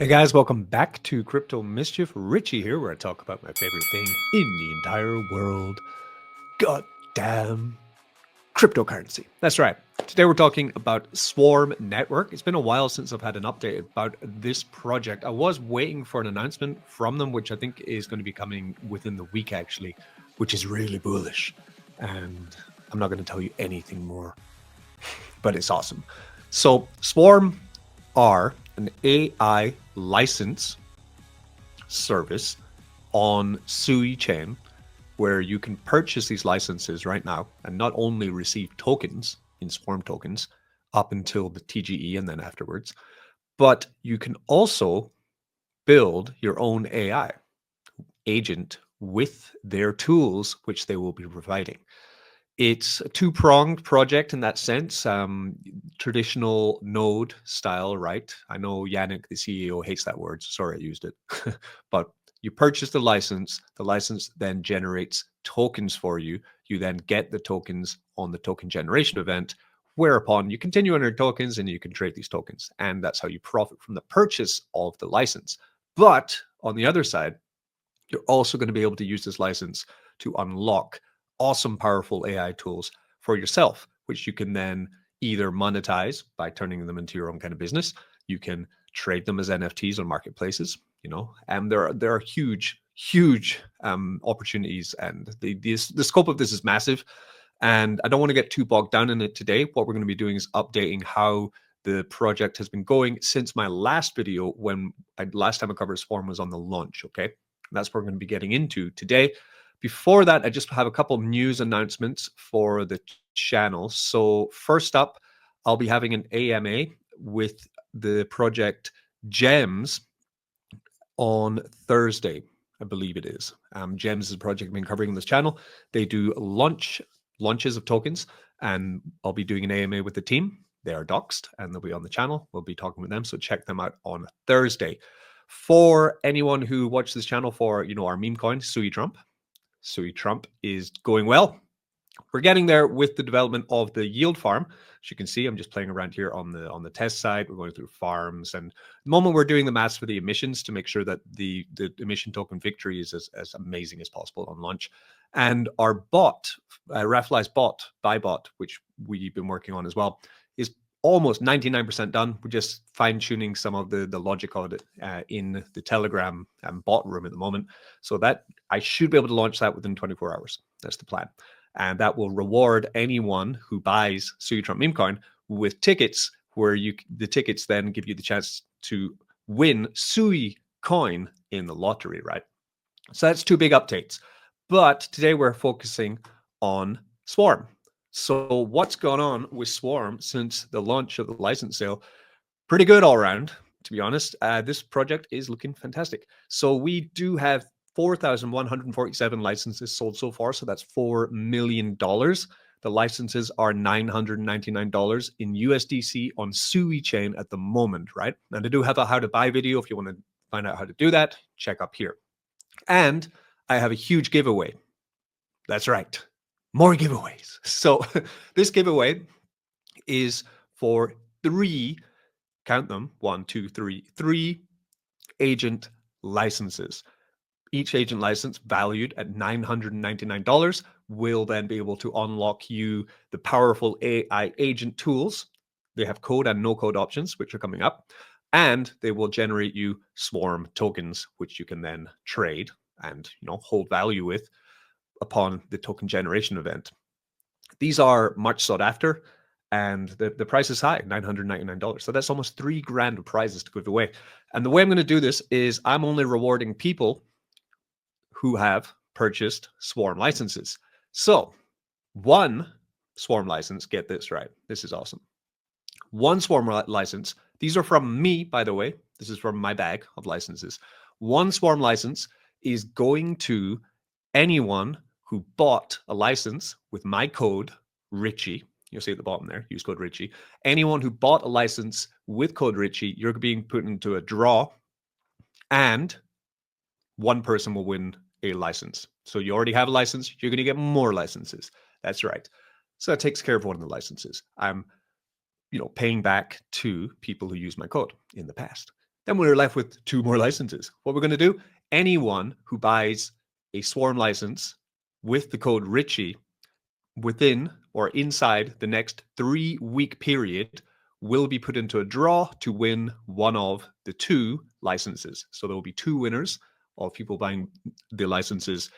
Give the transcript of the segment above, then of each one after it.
Hey guys, welcome back to Crypto Mischief. Richie here, where I talk about my favorite thing in the entire world. Goddamn cryptocurrency. That's right. Today we're talking about Swarm Network. It's been a while since I've had an update about this project. I was waiting for an announcement from them, which I think is going to be coming within the week actually, which is really bullish. And I'm not going to tell you anything more, but it's awesome. So Swarm are an AI license service on Sui chain where you can purchase these licenses right now and not only receive tokens in Swarm tokens up until the TGE and then afterwards, but you can also build your own AI agent with their tools, which they will be providing. It's a two-pronged project in that sense, traditional node style, right? I know Yannick, the CEO, hates that word. So sorry I used it. But you purchase the license then generates tokens for you. You then get the tokens on the token generation event, whereupon you continue on your tokens and you can trade these tokens. And that's how you profit from the purchase of the license. But on the other side, you're also going to be able to use this license to unlock awesome, powerful AI tools for yourself, which you can then either monetize by turning them into your own kind of business. You can trade them as NFTs on marketplaces, and there are huge opportunities, and the scope of this is massive. And I don't want to get too bogged down in it today. What we're going to be doing is updating how the project has been going since my last video, when last time I covered Swarm was on the launch. Okay. That's what we're going to be getting into today. Before that, I just have a couple of news announcements for the channel. So first up, I'll be having an AMA with the project Gems on Thursday, I believe it is. Gems is a project I've been covering on this channel. They do launches of tokens, and I'll be doing an AMA with the team. They are doxed and they'll be on the channel. We'll be talking with them. So check them out on Thursday. For anyone who watches this channel for, our meme coin, Sui Trump. Sui Trump is going well. We're getting there with the development of the yield farm. As you can see, I'm just playing around here on the test side. We're going through farms, and the moment we're doing the maths for the emissions to make sure that the emission token victory is as amazing as possible on launch. And our bot, Raffle's buy bot, which we've been working on as well, is almost 99% done. We're just fine tuning some of the logic of it in the Telegram bot room at the moment, so that I should be able to launch that within 24 hours. That's the plan. And that will reward anyone who buys Sui Trump meme coin with tickets, where the tickets then give you the chance to win Sui coin in the lottery, right? So that's two big updates. But today we're focusing on Swarm. So what's gone on with Swarm since the launch of the license sale? Pretty good all around, to be honest. This project is looking fantastic. So we do have 4,147 licenses sold so far. So that's $4 million. The licenses are $999 in USDC on Sui chain at the moment, right? And I do have a how to buy video. If you want to find out how to do that, check up here. And I have a huge giveaway. That's right. More giveaways. So this giveaway is for count them, 1, 2, 3, 3 agent licenses. Each agent license valued at $999 will then be able to unlock you the powerful AI agent tools. They have code and no code options, which are coming up, and they will generate you Swarm tokens, which you can then trade and hold value with upon the token generation event. These are much sought after, and the price is high, $999. So that's almost $3,000 of prizes to give away. And the way I'm going to do this is I'm only rewarding people who have purchased Swarm licenses. So one Swarm license, get this right, this is awesome. One Swarm license, these are from me, by the way, this is from my bag of licenses. One Swarm license is going to anyone who bought a license with my code, Richie. You'll see at the bottom there, use code Richie. Anyone who bought a license with code Richie, you're being put into a draw, and one person will win a license. So you already have a license, you're going to get more licenses. That's right. So that takes care of one of the licenses. I'm paying back to people who used my code in the past. Then we're left with 2 more licenses. What we're going to do, anyone who buys a Swarm license with the code Richie within or inside the next 3-week period will be put into a draw to win one of the 2 licenses. So there will be 2 winners of people buying the licenses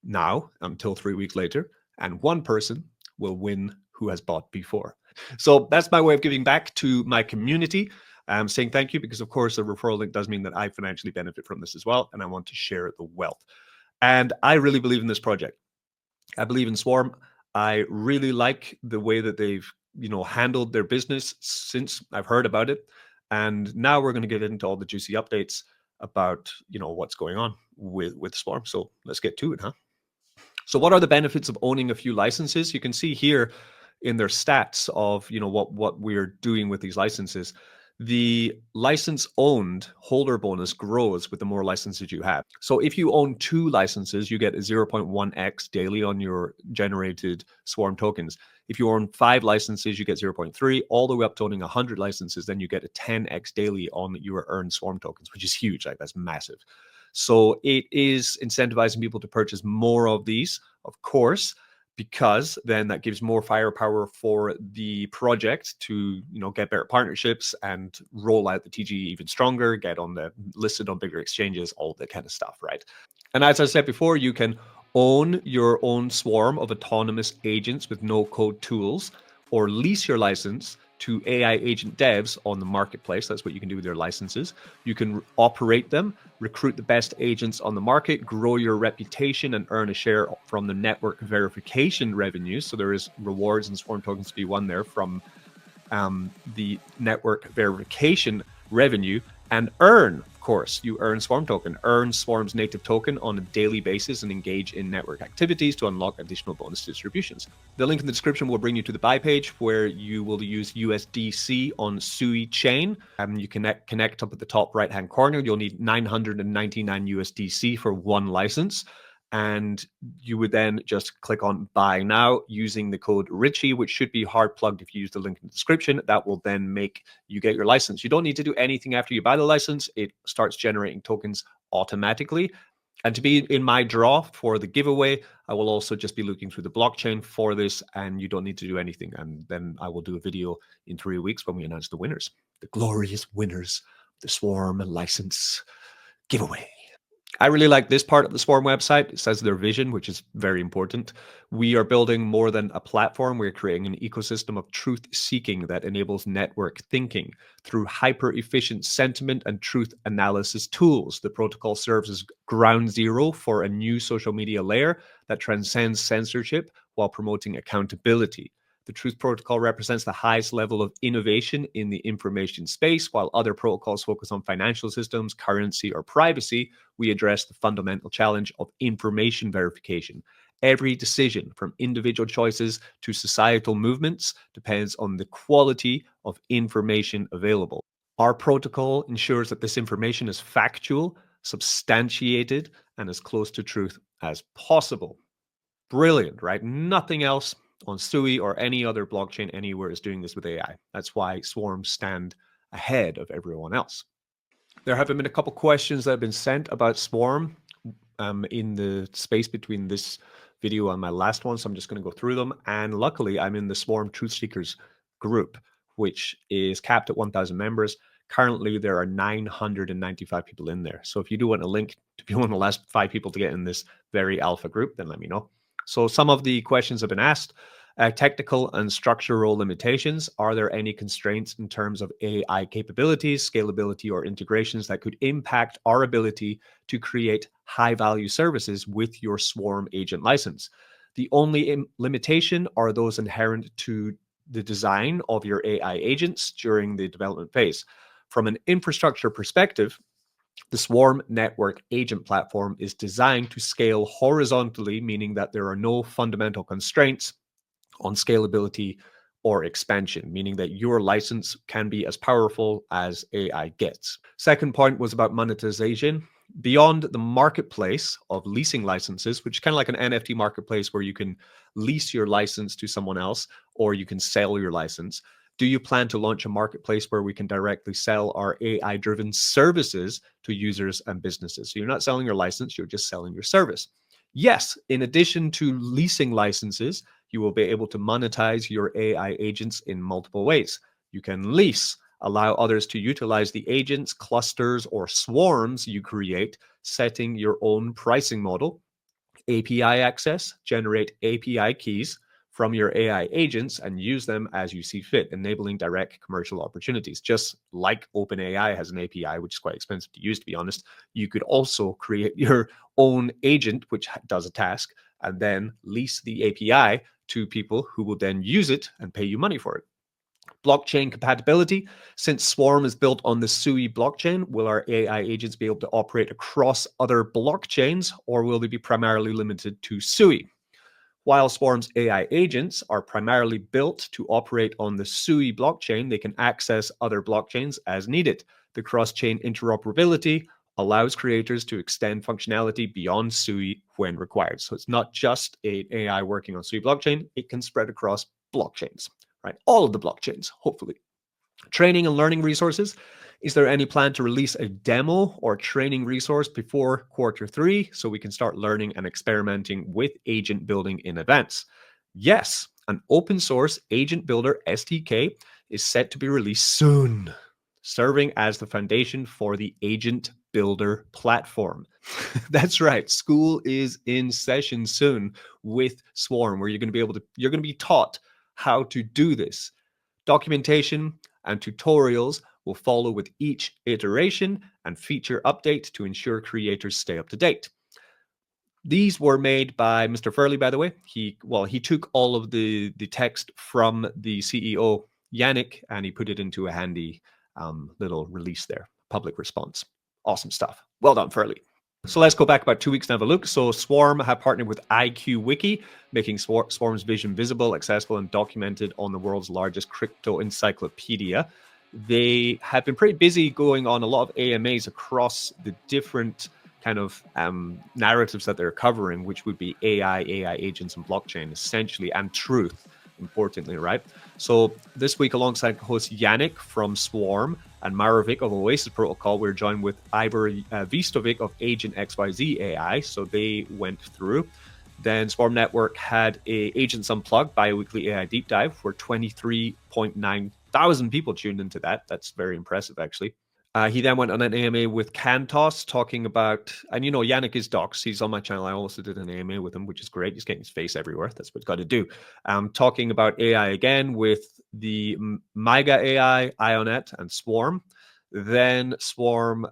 now until 3 weeks later, and 1 person will win who has bought before. So that's my way of giving back to my community. I'm saying thank you because, of course, a referral link does mean that I financially benefit from this as well, and I want to share the wealth. And I really believe in this project. I believe in Swarm. I really like the way that they've, handled their business since I've heard about it. And now we're going to get into all the juicy updates about, what's going on with Swarm. So let's get to it, huh? So what are the benefits of owning a few licenses? You can see here in their stats of, what we're doing with these licenses. The license owned holder bonus grows with the more licenses you have. So if you own 2 licenses, you get a 0.1x daily on your generated Swarm tokens. If you own 5 licenses, you get 0.3, all the way up to owning 100 licenses, then you get a 10x daily on your earned Swarm tokens, which is huge. Like, that's massive. So it is incentivizing people to purchase more of these, of course, because then that gives more firepower for the project to, get better partnerships and roll out the TG even stronger, get on the listed on bigger exchanges, all that kind of stuff, right? And as I said before, you can own your own swarm of autonomous agents with no code tools, or lease your license to AI agent devs on the marketplace. That's what you can do with your licenses. You can operate them, recruit the best agents on the market, grow your reputation, and earn a share from the network verification revenues. So there is rewards and Swarm tokens to be won there from the network verification revenue, and earn, of course, you earn Swarm token, earn Swarm's native token on a daily basis, and engage in network activities to unlock additional bonus distributions. The link in the description will bring you to the buy page where you will use USDC on Sui chain. You connect up at the top right hand corner. You'll need 999 USDC for 1 license. And you would then just click on buy now using the code Richie, which should be hard plugged if you use the link in the description. That will then make you get your license. You don't need to do anything after you buy the license. It starts generating tokens automatically. And to be in my draw for the giveaway, I will also just be looking through the blockchain for this, and you don't need to do anything. And then I will do a video in 3 weeks when we announce the winners, the glorious winners, the Swarm license giveaway. I really like this part of the Swarm website. It says their vision, which is very important. We are building more than a platform. We're creating an ecosystem of truth seeking that enables network thinking through hyper efficient sentiment and truth analysis tools. The protocol serves as ground zero for a new social media layer that transcends censorship while promoting accountability. The Truth Protocol represents the highest level of innovation in the information space. While other protocols focus on financial systems, currency, or privacy, we address the fundamental challenge of information verification. Every decision, from individual choices to societal movements, depends on the quality of information available. Our protocol ensures that this information is factual, substantiated, and as close to truth as possible. Brilliant, right? Nothing else on Sui or any other blockchain anywhere is doing this with AI. That's why Swarms stand ahead of everyone else. There have been a couple questions that have been sent about Swarm in the space between this video and my last one, so I'm just going to go through them. And luckily, I'm in the Swarm Truth Seekers group, which is capped at 1,000 members. Currently, there are 995 people in there. So if you do want a link to be one of the last 5 people to get in this very alpha group, then let me know. So some of the questions have been asked. Technical and structural limitations. Are there any constraints in terms of AI capabilities, scalability, or integrations that could impact our ability to create high-value services with your Swarm agent license? The only limitation are those inherent to the design of your AI agents during the development phase. From an infrastructure perspective, the Swarm Network Agent Platform is designed to scale horizontally, meaning that there are no fundamental constraints on scalability or expansion, meaning that your license can be as powerful as AI gets. Second point was about monetization. Beyond the marketplace of leasing licenses, which is kind of like an NFT marketplace where you can lease your license to someone else or you can sell your license, Do you plan to launch a marketplace where we can directly sell our AI-driven services to users and businesses? So you're not selling your license, you're just selling your service. Yes, in addition to leasing licenses, you will be able to monetize your AI agents in multiple ways. You can lease, allow others to utilize the agents, clusters, or swarms you create, setting your own pricing model. API access, generate API keys from your AI agents and use them as you see fit, enabling direct commercial opportunities. Just like OpenAI has an API, which is quite expensive to use, to be honest, you could also create your own agent, which does a task, and then lease the API to people who will then use it and pay you money for it. Blockchain compatibility. Since Swarm is built on the Sui blockchain, will our AI agents be able to operate across other blockchains, or will they be primarily limited to Sui? While Swarm's AI agents are primarily built to operate on the Sui blockchain, they can access other blockchains as needed. The cross-chain interoperability allows creators to extend functionality beyond Sui when required. So it's not just an AI working on Sui blockchain, it can spread across blockchains, right? All of the blockchains, hopefully. Training and learning resources. Is there any plan to release a demo or training resource before Q3 so we can start learning and experimenting with agent building in advance? Yes, an open source agent builder SDK is set to be released soon, serving as the foundation for the agent builder platform. That's right. School is in session soon with Swarm, where you're going to be taught how to do this. Documentation and tutorials will follow with each iteration and feature update to ensure creators stay up to date. These were made by Mr. Furley, by the way. He took all of the text from the CEO, Yannick, and he put it into a handy little release there, public response. Awesome stuff. Well done, Furley. So let's go back about 2 weeks and have a look. So Swarm have partnered with Wiki, making Swarm's vision visible, accessible, and documented on the world's largest crypto encyclopedia. They have been pretty busy going on a lot of AMAs across the different kind of narratives that they're covering, which would be AI agents, and blockchain, essentially, and truth, importantly, right? So this week, alongside host Yannick from Swarm and Marovic of Oasis Protocol, we're joined with Ivor Vistovic of Agent XYZ AI. So they went through. Then Swarm Network had a Agents Unplugged bi-weekly AI deep dive where 23.9 thousand people tuned into that. That's very impressive, actually. He then went on an AMA with Cantos talking about, and you know, Yannick is docs. He's on my channel. I also did an AMA with him, which is great. He's getting his face everywhere. That's what he's got to do. Talking about AI again with the MIGA AI, Ionet, and Swarm. Then Swarm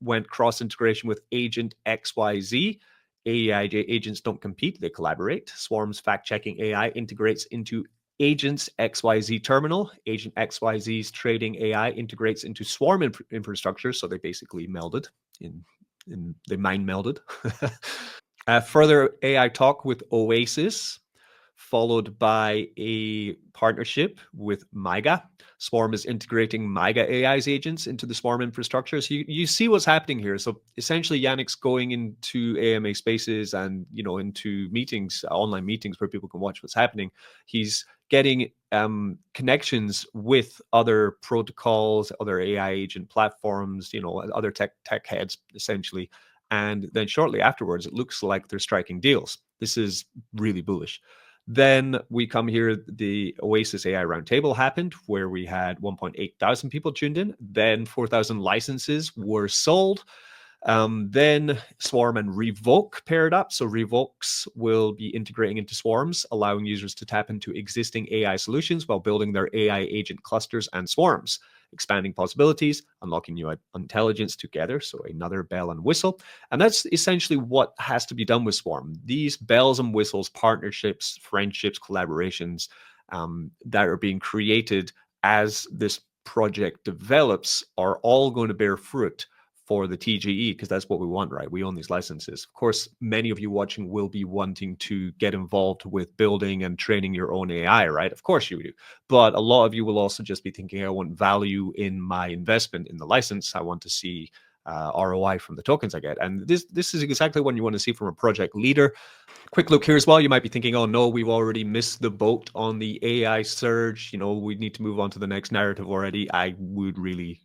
went cross-integration with Agent XYZ. AI agents don't compete, they collaborate. Swarm's fact-checking AI integrates into Agents XYZ terminal. Agent XYZ's trading AI integrates into Swarm infrastructure, so they basically melded they mind melded. Further AI talk with Oasis, followed by a partnership with MIGA. Swarm is integrating MIGA AI's agents into the Swarm infrastructure. So you see what's happening here. So essentially, Yannick's going into AMA spaces and into meetings, online meetings where people can watch what's happening. He's getting connections with other protocols, other AI agent platforms, other tech heads, essentially. And then shortly afterwards, it looks like they're striking deals. This is really bullish. Then we come here, the Oasis AI Roundtable happened, where we had 1.8 thousand people tuned in. Then 4,000 licenses were sold. Then Swarm and Revoke paired up. So Revokes will be integrating into Swarms, allowing users to tap into existing AI solutions while building their AI agent clusters and swarms, expanding possibilities, unlocking new intelligence together. So another bell and whistle. And that's essentially what has to be done with Swarm. These bells and whistles, partnerships, friendships, collaborations that are being created as this project develops are all going to bear fruit for the TGE, because that's what we want, right? We own these licenses. Of course, many of you watching will be wanting to get involved with building and training your own AI, right? Of course you do. But a lot of you will also just be thinking, I want value in my investment in the license. I want to see ROI from the tokens I get. And this is exactly what you want to see from a project leader. Quick look here as well. You might be thinking, oh no, we've already missed the boat on the AI surge. We need to move on to the next narrative already. I would really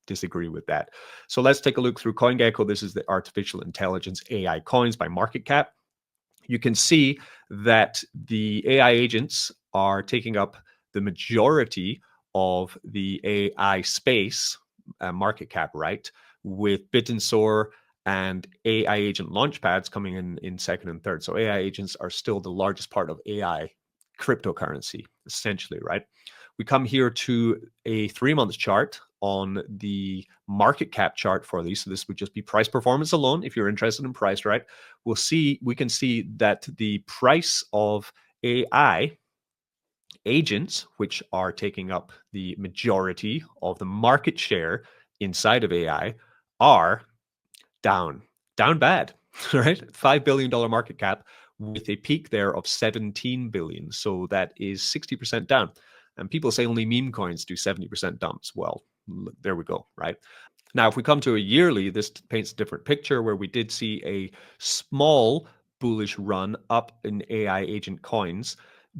disagree with that. So let's take a look through CoinGecko. This is the artificial intelligence AI coins by market cap. You can see that the AI agents are taking up the majority of the AI space market cap, right? With BitSoar and AI agent launchpads coming in second and third. So AI agents are still the largest part of AI cryptocurrency, essentially, right? We come here to a 3-month chart on the market cap chart for these. So this would just be price performance alone. If you're interested in price, right? We can see that the price of AI agents, which are taking up the majority of the market share inside of AI, are down bad, right? $5 billion market cap with a peak there of 17 billion. So that is 60% down. And people say only meme coins do 70% dumps. Well, there we go, right? Now, if we come to a yearly, this paints a different picture where we did see a small bullish run up in AI agent coins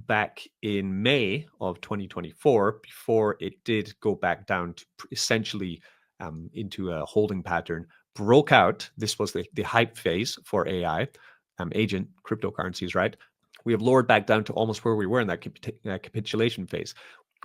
back in May of 2024 before it did go back down to essentially into a holding pattern, broke out. This was the hype phase for AI agent cryptocurrencies, right? We have lowered back down to almost where we were in that capitulation phase.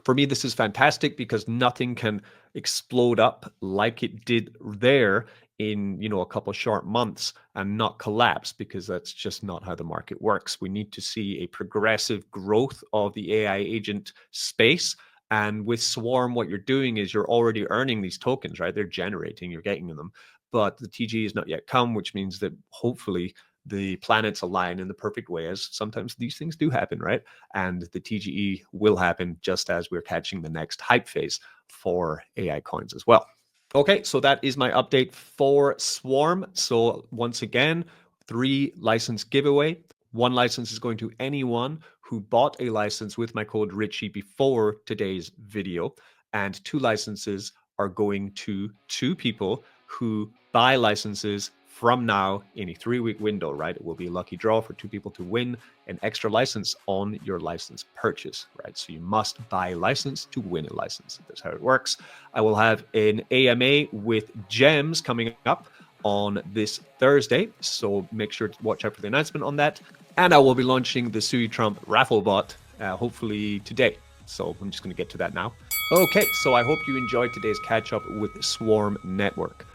For me, this is fantastic because nothing can explode up like it did there in a couple of short months and not collapse, because that's just not how the market works. We need to see a progressive growth of the AI agent space. And with Swarm, what you're doing is you're already earning these tokens, right? They're generating, you're getting them. But the TG has not yet come, which means that hopefully the planets align in the perfect way, as sometimes these things do happen, right? And the TGE will happen just as we're catching the next hype phase for AI coins as well. Okay, so that is my update for Swarm. So once again, 3 license giveaway. 1 license is going to anyone who bought a license with my code Richie before today's video, and 2 licenses are going to 2 people who buy licenses from now in a 3-week window, right? It will be a lucky draw for 2 people to win an extra license on your license purchase, right? So you must buy a license to win a license. That's how it works. I will have an AMA with gems coming up on this Thursday, so make sure to watch out for the announcement on that. And I will be launching the Sui Trump Raffle bot hopefully today. So I'm just going to get to that now. Okay, so I hope you enjoyed today's catch up with Swarm Network.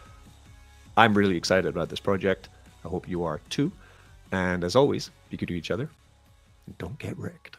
I'm really excited about this project. I hope you are too. And as always, be good to each other and don't get wrecked.